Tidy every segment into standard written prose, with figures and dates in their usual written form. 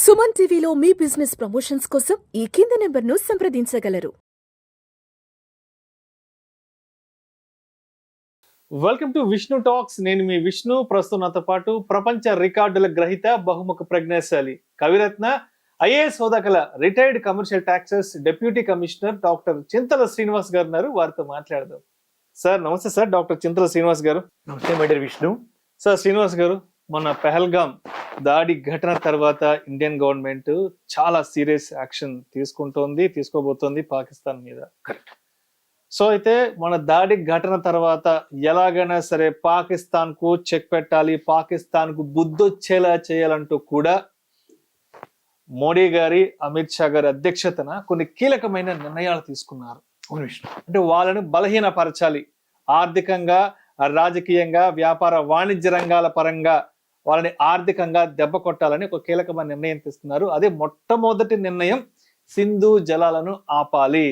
సుమన్ టీవీలో మీ business promotions కోసం ఈ కింది నెంబర్ను సంప్రదించగలరు. Welcome to Vishnu talks. నేను మీ విష్ణు. ప్రస్తుతం నాతో పాటు ప్రపంచ రికార్డుల గ్రహీత, బహుముఖ ప్రజ్ఞాశాలి, కవిరత్న, ఐఏఎస్ హోదా కల retired commercial taxes deputy commissioner doctor Chintala Srinivas garu ఉన్నారు. వారితో మాట్లాడదాం. సార్ నమస్తే. సార్ డాక్టర్ చింతల శ్రీనివాస్ గారు. నమస్తే my dear Vishnu. Sir Srinivas గారు, మన పెహల్గాం దాడి ఘటన తర్వాత ఇండియన్ గవర్నమెంట్ చాలా సీరియస్ యాక్షన్ తీసుకోబోతోంది పాకిస్తాన్ మీద. కరెక్ట్. సో అయితే మన దాడి ఘటన తర్వాత ఎలాగైనా సరే పాకిస్తాన్ కు చెక్ పెట్టాలి, పాకిస్తాన్ కు బుద్ధొచ్చేలా చేయాలంటూ కూడా మోడీ గారి, అమిత్ షా గారి అధ్యక్షతన కొన్ని కీలకమైన నిర్ణయాలు తీసుకున్నారు. అవును విష్ణు. అంటే వాళ్ళని బలహీనపరచాలి, ఆర్థికంగా, రాజకీయంగా, వ్యాపార వాణిజ్య రంగాల పరంగా వాళ్ళని ఆర్థికంగా దెబ్బ కొట్టాలని ఒక కీలకమైన నిర్ణయం తీసుకున్నారు. అదే మొట్టమొదటి నిర్ణయం, సింధు జలాలను ఆపాలి.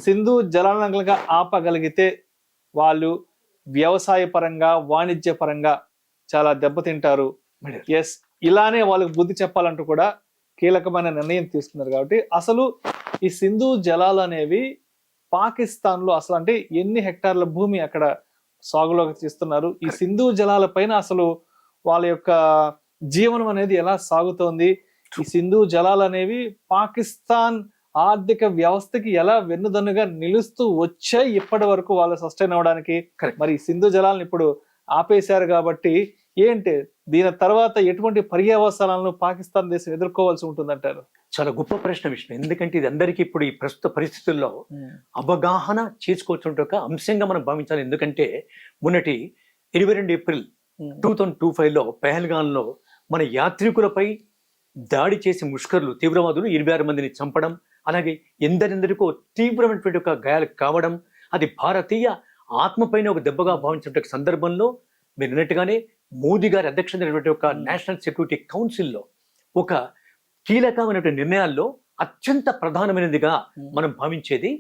సింధు జలాలను కనుక ఆపగలిగితే వాళ్ళు వ్యవసాయ పరంగా, వాణిజ్య పరంగా చాలా దెబ్బతింటారు. ఎస్, ఇలానే వాళ్ళకి బుద్ధి చెప్పాలంటూ కూడా కీలకమైన నిర్ణయం తీసుకున్నారు. కాబట్టి అసలు ఈ సింధు జలాలు అనేవి పాకిస్తాన్ లో అసలు అంటే ఎన్ని హెక్టార్ల భూమి అక్కడ సాగులోకి తీస్తున్నారు? ఈ సింధు జలాల పైన అసలు వాళ్ళ యొక్క జీవనం అనేది ఎలా సాగుతోంది? ఈ సింధు జలాలు అనేవి పాకిస్తాన్ ఆర్థిక వ్యవస్థకి ఎలా వెన్నుదన్నుగా నిలుస్తూ వచ్చాయి ఇప్పటి వరకు వాళ్ళు సస్టైన్ అవ్వడానికి? మరి సింధు జలాలను ఇప్పుడు ఆపేశారు కాబట్టి ఏంటి దీని తర్వాత ఎటువంటి పర్యవసానాలను పాకిస్తాన్ దేశం ఎదుర్కోవాల్సి ఉంటుందంటారు? చాలా గొప్ప ప్రశ్న విష్ణు. ఎందుకంటే ఇది అందరికీ ఇప్పుడు ఈ ప్రస్తుత పరిస్థితుల్లో అవగాహన చేసుకోవచ్చు ఒక అంశంగా మనం భావించాలి. ఎందుకంటే మొన్నటి 22 ఏప్రిల్ 2025లో పెహల్గాంలో మన యాత్రికులపై దాడి చేసి ముష్కర్లు, తీవ్రవాదులు 26 మందిని చంపడం, అలాగే ఎందరెందరికో తీవ్రమైనటువంటి ఒక గాయాలు కావడం, అది భారతీయ ఆత్మపైన ఒక దెబ్బగా భావించినటువంటి సందర్భంలో మీరు అన్నట్టుగానే మోదీ గారి అధ్యక్షతమైనటువంటి ఒక నేషనల్ సెక్యూరిటీ కౌన్సిల్లో ఒక కీలకమైనటువంటి నిర్ణయాల్లో అత్యంత ప్రధానమైనదిగా మనం భావించేది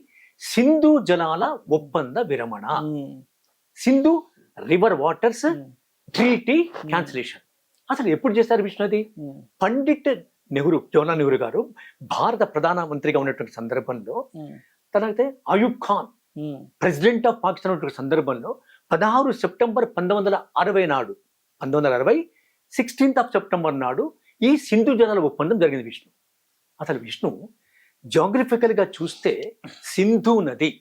సింధు జలాల ఒప్పంద విరమణ, Sindhu river waters treaty cancellation. అసలు ఎప్పుడు చేస్తారు విష్ణు? అది పండిట్ నెహ్రూ, జవహర్లాల్ నెహ్రూ గారు భారత ప్రధానమంత్రిగా ఉన్నటువంటి సందర్భంలో, తర్వాత అయూబ్ ఖాన్ ప్రెసిడెంట్ ఆఫ్ పాకిస్తాన్ ఉన్నటువంటి సందర్భంలో 16 సెప్టెంబర్ 1960 నాడు, 1960 16 సెప్టెంబర్ నాడు ఈ సింధు జలాల ఒప్పందం జరిగింది విష్ణు. అసలు విష్ణు జాగ్రఫికల్ గా చూస్తే సింధు నది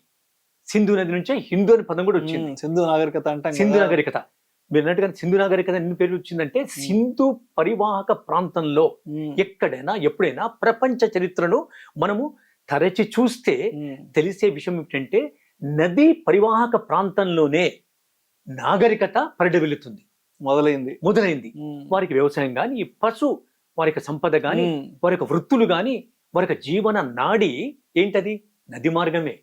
నుంచే హిందూ అనే పదం కూడా వచ్చింది. సింధు నాగరికత అంటే సింధు నాగరికత. మీరు అన్నట్టుగా సింధు నాగరికత ఎన్ని పేర్లు వచ్చిందంటే సింధు పరివాహక ప్రాంతంలో ఎక్కడైనా ఎప్పుడైనా ప్రపంచ చరిత్రను మనము తరచి చూస్తే తెలిసే విషయం ఏమిటంటే నదీ పరివాహక ప్రాంతంలోనే నాగరికత పరిడవిల్లుతుంది, మొదలైంది. వారికి వ్యవసాయం కానీ, పశు వారి సంపద కానీ, వారి వృత్తులు కానీ, వారి జీవన నాడి ఏంటది? నది మార్గమే.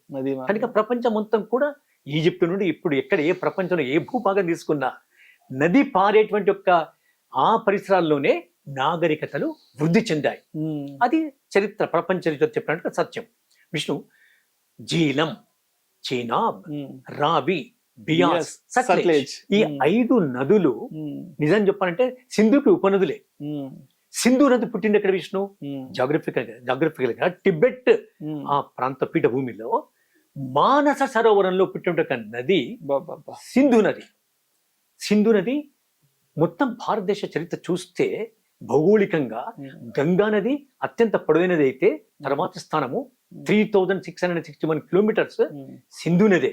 కనుక ప్రపంచం మొత్తం కూడా ఈజిప్ట్ నుండి ఇప్పుడు ఎక్కడ ఏ ప్రపంచంలో ఏ భూభాగం తీసుకున్నా నది పారేటువంటి యొక్క ఆ పరిసరాల్లోనే నాగరికతలు వృద్ధి చెందాయి. అది చరిత్ర, ప్రపంచ చరిత్ర చెప్పినట్టు సత్యం విష్ణు. జీలం, చీనాబ్, రావి, బియాస్, సట్లెజ్, ఈ 5 నదులు నిజం చెప్పాలంటే సింధుకి ఉపనదులే. సింధు నది పుట్టింది ఎక్కడ విష్ణు? జాగ్రఫికల్ గా టిబెట్ ఆ ప్రాంత పీఠభూమిలో మానస సరోవరంలో పుట్టిన నది సింధు నది. సింధు నది మొత్తం భారతదేశ చరిత్ర చూస్తే భౌగోళికంగా గంగా నది అత్యంత పొడవైనది అయితే తర్వాత స్థానము 3661 కిలోమీటర్స్ సింధు నదే.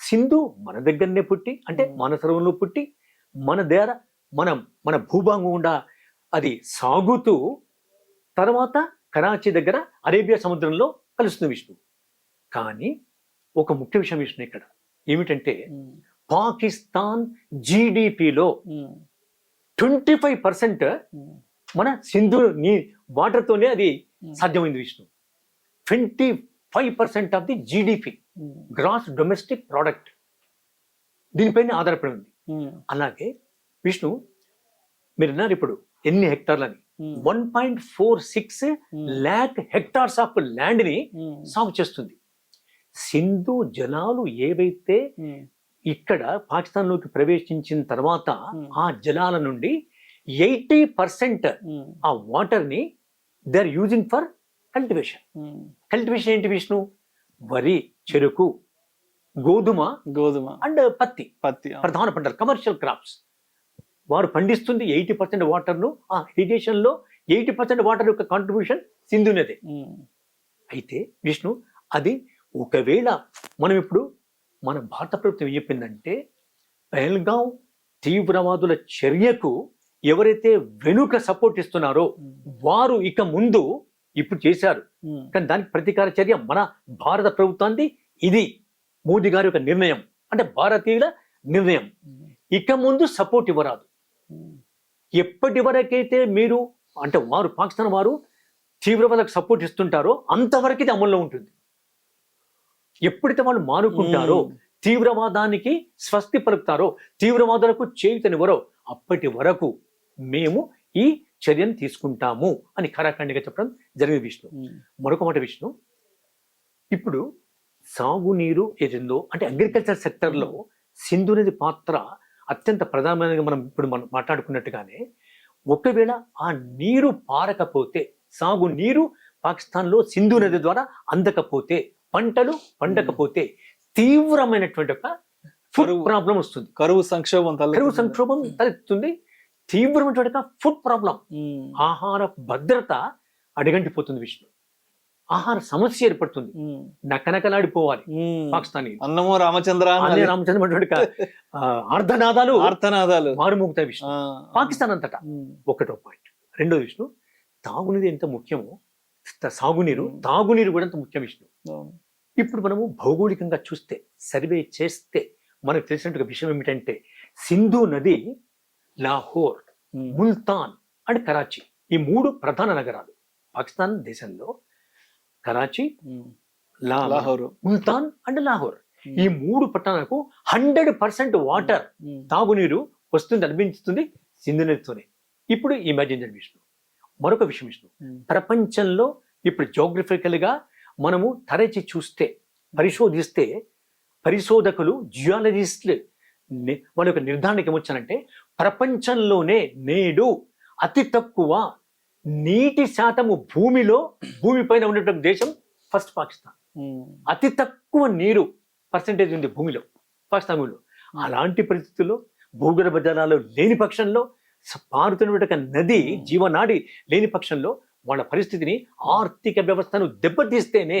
సింధు మన దగ్గరనే పుట్టి, అంటే మానసరోవరంలో పుట్టి మన భూభాగం గుండా అది సాగుతూ తర్వాత కరాచీ దగ్గర అరేబియా సముద్రంలో కలుస్తుంది విష్ణు. కానీ ఒక ముఖ్య విషయం విష్ణు ఇక్కడ ఏమిటంటే పాకిస్తాన్ జీడిపిలో 25% మన సింధు వాటర్ తోనే అది సాధ్యమైంది Vishnu. 25% of the GDP, gross domestic product, దీనిపైన ఆధారపడి ఉంది. అలాగే విష్ణు మీరు అన్నారు ఇప్పుడు ఎన్ని హెక్టార్లని, 1.46 lakh హెక్టార్స్ ఆఫ్ ల్యాండ్ ని సాగు చేస్తుంది. సింధు జలాలు ఏవైతే ఇక్కడ పాకిస్తాన్ లోకి ప్రవేశించిన తర్వాత ఆ జలాల నుండి 80% ఆ వాటర్ ని they are using for cultivation. Cultivation ఏంటి విష్ణు? వరి, చెరుకు, గోధుమ అండ్ పత్తి ప్రధాన పంటలు, కమర్షియల్ క్రాప్స్. వారు పండిస్తుంది 80% వాటర్ను. ఆ ఇరిగేషన్ లో 80% వాటర్ యొక్క కాంట్రిబ్యూషన్ సింధు నదే. అయితే విష్ణు, అది ఒకవేళ మనం ఇప్పుడు మన భారత ప్రభుత్వం ఏం చెప్పిందంటే, పహల్గాం తీవ్రవాదుల చర్యకు ఎవరైతే వెనుక సపోర్ట్ ఇస్తున్నారో వారు ఇక ముందు ఇప్పుడు చేశారు, కానీ దానికి ప్రతీకార చర్య మన భారత ప్రభుత్వానికి ఇది మోదీ గారి యొక్క నిర్ణయం, అంటే భారతీయుల నిర్ణయం. ఇక ముందు సపోర్ట్ ఇవ్వరాదు. ఎప్పటి వరకైతే మీరు అంటే వారు పాకిస్తాన్ వారు తీవ్రవాదులకు సపోర్ట్ ఇస్తుంటారో అంతవరకు ఇది అమల్లో ఉంటుంది. ఎప్పుడైతే వాళ్ళు మానుకుంటారో, తీవ్రవాదానికి స్వస్తి పలుకుతారో, తీవ్రవాదులకు చేయుతనివ్వరో, అప్పటి వరకు మేము ఈ చర్యను తీసుకుంటాము అని ఖరాఖండిగా చెప్పడం జరిగింది విష్ణు. మరొక మాట విష్ణు, ఇప్పుడు సాగునీరు ఏదో అంటే అగ్రికల్చర్ సెక్టర్లో సింధు నది పాత్ర అత్యంత ప్రధానమైనది. మనం మాట్లాడుకున్నట్టుగానే ఒకవేళ ఆ నీరు పారకపోతే, సాగునీరు పాకిస్తాన్లో సింధు నది ద్వారా అందకపోతే, పంటలు పండకపోతే తీవ్రమైనటువంటి ఒక ఫుడ్ ప్రాబ్లం వస్తుంది. కరువు సంక్షోభం తలెత్తుంది. తీవ్రమైనటువంటి ఫుడ్ ప్రాబ్లం, ఆహార భద్రత అడిగంటిపోతుంది విష్ణు. ఆహార సమస్య ఏర్పడుతుంది. నకనకలాడిపోవాలి పాకిస్తానీ. అన్నమో రామచంద్ర ఆర్ధనాదాలు మారుమోగుతాయి విష్ణు పాకిస్తాన్ అంతటా. ఒకటో పాయింట్. రెండో విష్ణు, తాగునీరు ఎంత ముఖ్యమో తాగునీరు కూడా ఎంత ముఖ్యం విష్ణు. ఇప్పుడు మనము భౌగోళికంగా చూస్తే, సర్వే చేస్తే మనకు తెలిసినట్టుగా విషయం ఏమిటంటే, సింధు నది లాహోర్, ముల్తాన్ అండ్ కరాచీ, ఈ 3 ప్రధాన నగరాలు పాకిస్తాన్ దేశంలో. కరాచీ, లాహోర్, ముల్తాన్ అండ్ లాహోర్, ఈ 3 పట్టణాలకు 100% వాటర్, తాగునీరు వస్తుంది, అనిపించుతుంది సింధు నదితోనే. ఇప్పుడు ఇమాజిన్ చేయండి విష్ణు, మరొక విషయం విష్ణు, ప్రపంచంలో ఇప్పుడు జోగ్రఫికల్ గా మనము తరచి చూస్తే, పరిశోధిస్తే, పరిశోధకులు, జియాలజిస్టులు వాళ్ళ యొక్క నిర్ధారణకి ఏమొచ్చారంటే, ప్రపంచంలోనే నేడు అతి తక్కువ నీటి శాతము భూమిపైన ఉన్నటువంటి దేశం ఫస్ట్ పాకిస్తాన్. అతి తక్కువ నీరు పర్సెంటేజ్ ఉంది భూమిలో, పాకిస్తాన్ భూమిలో. అలాంటి పరిస్థితుల్లో భూగర్భ జలాలు లేని పక్షంలో, పారుతున్నటువంటి నది జీవనాడి లేని పక్షంలో వాళ్ళ పరిస్థితిని, ఆర్థిక వ్యవస్థను దెబ్బతీస్తేనే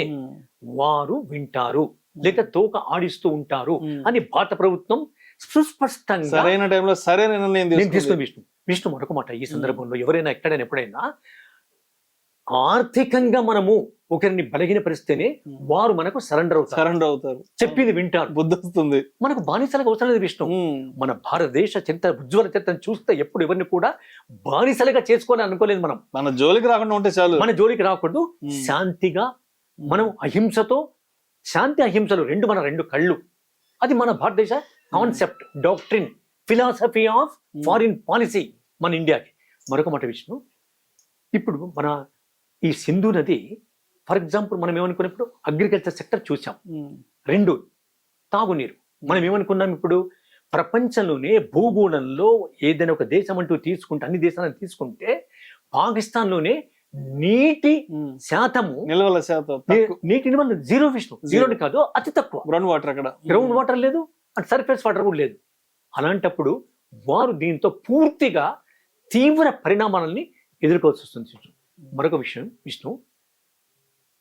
వారు వింటారు, లేక తోక ఆడిస్తూ ఉంటారు అని భారత ప్రభుత్వం సుస్పష్టంగా సరైన టైంలో సరైన నిర్ణయం తీసుకుని విష్ణు మరొక మాట, ఈ సందర్భంలో ఎవరైనా ఎక్కడైనా ఎప్పుడైనా ఆర్థికంగా మనము ఒకరిని బలహీనపరిస్తేనే వారు మనకు సరెండర్ అవుతారు, చెప్పింది వింటారు, బుద్ధి వస్తుంది. మనకు బానిసలకు అవసరం లేదు విష్ణు. మన భారతదేశ చరిత్ర, ఉజ్వల చరిత్రను చూస్తే ఎప్పుడు ఎవరిని కూడా బానిసలుగా చేసుకోవాలని అనుకోలేదు. మనం మన జోలికి రాకుండా ఉంటే చాలు. మన జోలికి రాకూడదు. శాంతిగా మనం అహింసతో, శాంతి అహింసలు మన రెండు కళ్ళు. అది మన భారతదేశ concept, doctrine, philosophy of foreign policy మన ఇండియాకి. మరొక మాట విష్ణు, ఇప్పుడు మన ఈ సింధు నది ఫర్ ఎగ్జాంపుల్ మనం ఏమనుకున్నప్పుడు అగ్రికల్చర్ సెక్టర్ చూసాం. 2 తాగునీరు. మనం ఏమనుకున్నాం, ఇప్పుడు ప్రపంచంలోనే భూగోళంలో ఏదైనా ఒక దేశం అంటూ తీసుకుంటే, అన్ని దేశాలను తీసుకుంటే పాకిస్తాన్లోనే నీటి శాతము, నిల్వల శాతం, నీటి నిల్వలు 0 విష్ణు. 0 కాదు, అతి తక్కువ. గ్రౌండ్ వాటర్, అక్కడ గ్రౌండ్ వాటర్ లేదు, సర్ఫేస్ వాటర్ కూడా లేదు. అలాంటప్పుడు వారు దీంతో పూర్తిగా తీవ్ర పరిణామాలని ఎదుర్కోవాల్సి వస్తుంది. మరొక విషయం విష్ణు,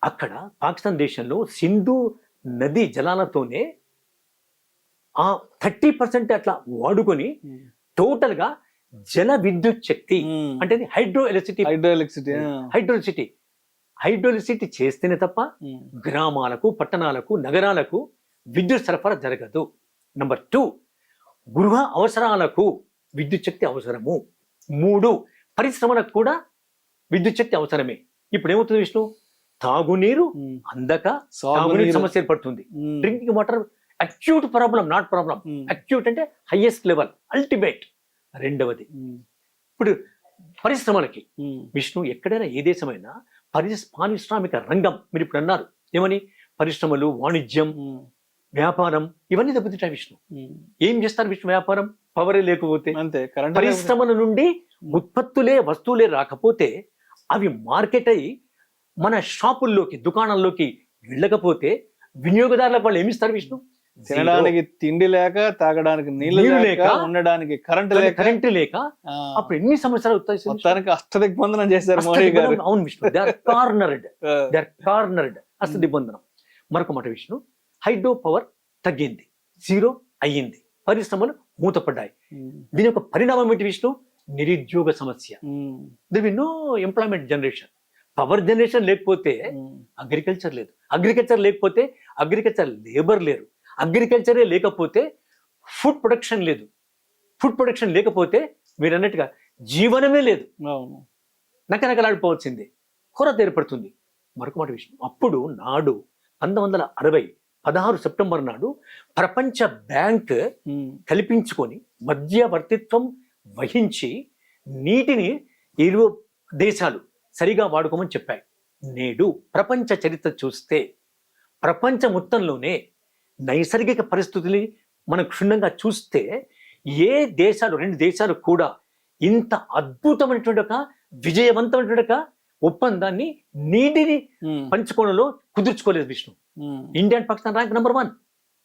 అక్కడ పాకిస్తాన్ దేశంలో సింధు నది జలాలతోనే ఆ 30% అట్లా వాడుకొని టోటల్ గా జల విద్యుత్ శక్తి, అంటే హైడ్రో ఎలక్ట్రిసిటీ చేస్తేనే తప్ప గ్రామాలకు, పట్టణాలకు, నగరాలకు విద్యుత్ సరఫరా జరగదు. నంబర్ 2, గృహ అవసరాలకు విద్యుత్ శక్తి అవసరము. 3, పరిశ్రమలకు కూడా విద్యుత్ శక్తి అవసరమే. ఇప్పుడు ఏమవుతుంది విష్ణు, తాగునీరు అందక తాగునీరు సమస్య ఏర్పడుతుంది. Drinking water acute problem, not problem. Acute అంటే హైయెస్ట్ లెవెల్, అల్టిమేట్. రెండవది, ఇప్పుడు పరిశ్రమలకి విష్ణు, ఎక్కడైనా ఏ దేశమైనా పారిశ్రామిక రంగం, మీరు ఇప్పుడు అన్నారు ఏమని, పరిశ్రమలు, వాణిజ్యం, వ్యాపారం ఇవన్నీ దెబ్బతింటాయి విష్ణు. ఏం చేస్తారు విష్ణు? వ్యాపారం, పవరే లేకపోతే. అంతే. పరిశ్రమల నుండి ఉత్పత్తులే వస్తువులే రాకపోతే అవి మార్కెట్ అయ్యి మన షాపుల్లోకి దుకాణాల్లోకి వెళ్ళకపోతే వినియోగదారులకు వాళ్ళు ఏమిస్తారు విష్ణు? తినడానికి తిండి లేక, తాగడానికి నీళ్లు లేక, ఉండడానికి కరెంట్ లేక అప్పుడు ఎన్ని సమస్యలు అవుతాయి? మొత్తానికి అష్టదిగ్బంధనం చేశారు మోడీ గారు. అవును విష్ణు, దే ఆర్ కార్నర్డ్ అష్టదిగ్బంధనం. మరొక మాట విష్ణు, హైడ్రో పవర్ తగ్గింది, జీరో అయ్యింది, పరిశ్రమలు మూతపడ్డాయి. దీని యొక్క పరిణామం ఏంటి విష్ణు? నిరుద్యోగ సమస్య. They will know employment generation. Power generation లేకపోతే అగ్రికల్చర్ లేదు, అగ్రికల్చర్ లేకపోతే అగ్రికల్చర్ లేబర్ లేరు, అగ్రికల్చరే లేకపోతే ఫుడ్ ప్రొడక్షన్ లేదు, ఫుడ్ ప్రొడక్షన్ లేకపోతే మీరు అన్నట్టుగా జీవనమే లేదు, నకనకలాడిపోవాల్సిందే, కొరత ఏర్పడుతుంది. మరొక మాట విషయం, అప్పుడు నాడు 1960 16 సెప్టెంబర్ నాడు ప్రపంచ బ్యాంక్ కల్పించుకొని మధ్యవర్తిత్వం వహించి నీటిని ఇరు దేశాలు సరిగా వాడుకోమని చెప్పాయి. నేడు ప్రపంచ చరిత్ర చూస్తే ప్రపంచ మొత్తంలోనే నైసర్గిక పరిస్థితుల్ని మనం క్షుణ్ణంగా చూస్తే ఏ దేశాలు, 2 దేశాలు కూడా ఇంత అద్భుతమైనటువంటి ఒక విజయవంతమైనటువంటి ఒక ఒప్పందాన్ని నీటిని పంచుకోవడంలో కుదుర్చుకోలేదు Vishnu. India and Pakistan rank number 1,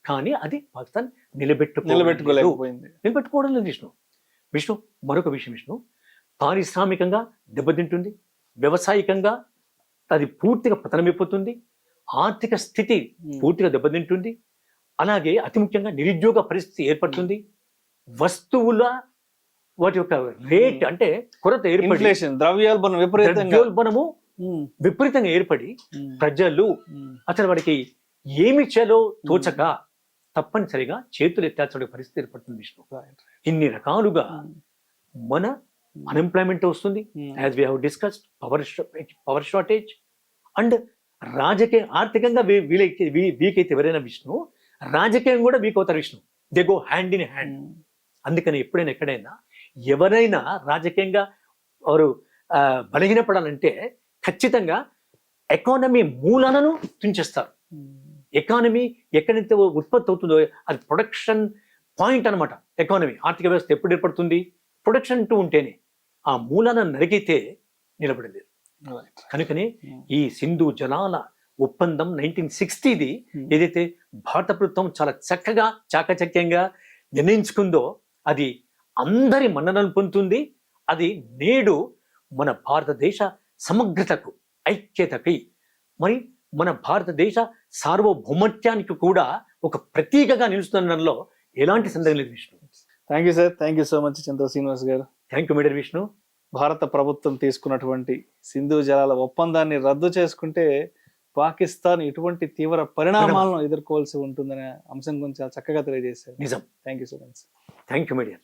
కానీ అది పాకిస్తాన్ నిలబెట్టుకోవడం లేదు విష్ణు. విష్ణు మరొక విషయం విష్ణు, పారిశ్రామికంగా దెబ్బతింటుంది, వ్యవసాయకంగా అది పూర్తిగా పతనమైపోతుంది, ఆర్థిక స్థితి పూర్తిగా దెబ్బతింటుంది, అలాగే అతి ముఖ్యంగా నిరుద్యోగ పరిస్థితి ఏర్పడుతుంది, వస్తువుల వాటి యొక్క రేట్ అంటే కొరత ఏర్పడి ద్రవ్యోల్బణము విపరీతంగా ఏర్పడి ప్రజలు అసలు వాడికి ఏమి చేయాలో తోచక తప్పనిసరిగా చేతులు ఎత్తాల్సిన పరిస్థితి ఏర్పడుతుంది విష్ణు. ఇన్ని రకాలుగా మన అన్ఎంప్లాయ్మెంట్ వస్తుంది, as we have discussed, power shortage and రాజకీయ ఆర్థికంగా వీక్ అయితే ఎవరైనా విష్ణు, రాజకీయం కూడా వీక్ అవుతారు Vishnu. They go hand in hand. అందుకని ఎప్పుడైనా ఎక్కడైనా ఎవరైనా రాజకీయంగా వారు బలహీనపడాలంటే ఖచ్చితంగా ఎకానమీ మూలాలను తుంచేస్తారు. ఎకానమీ ఎక్కడైతే ఉత్పత్తి అవుతుందో అది ప్రొడక్షన్ పాయింట్ అనమాట. ఎకానమీ ఆర్థిక వ్యవస్థ ఎప్పుడు ఏర్పడుతుంది? ప్రొడక్షన్ అంటూ ఉంటేనే. ఆ మూలాలను నరికితే నిలబడలేదు. కనుకనే ఈ సింధు జలాల ఒప్పందం 1960ది ఏదైతే భారత ప్రభుత్వం చాలా చక్కగా చాకచక్యంగా నిర్ణయించుకుందో అది అందరి మన్ననలు పొందుతుంది. అది నేడు మన భారతదేశ సమగ్రతకు, ఐక్యతకి, మరి మన భారతదేశ సార్వభౌమత్యానికి కూడా ఒక ప్రతీకగా నిలుస్తుండడంలో ఎలాంటి సందేహం లేదు Vishnu. Thank you sir, thank you so much Chandra Srinivas garu. Thank you madam Vishnu. భారత ప్రభుత్వం తీసుకున్నటువంటి సింధు జలాల ఒప్పందాన్ని రద్దు చేసుకుంటే పాకిస్తాన్ ఎటువంటి తీవ్ర పరిణామాలను ఎదుర్కోవాల్సి ఉంటుందనే అంశం గురించి చాలా చక్కగా తెలియజేశారు. నిజం. Thank you so much. Thank you మేడర్.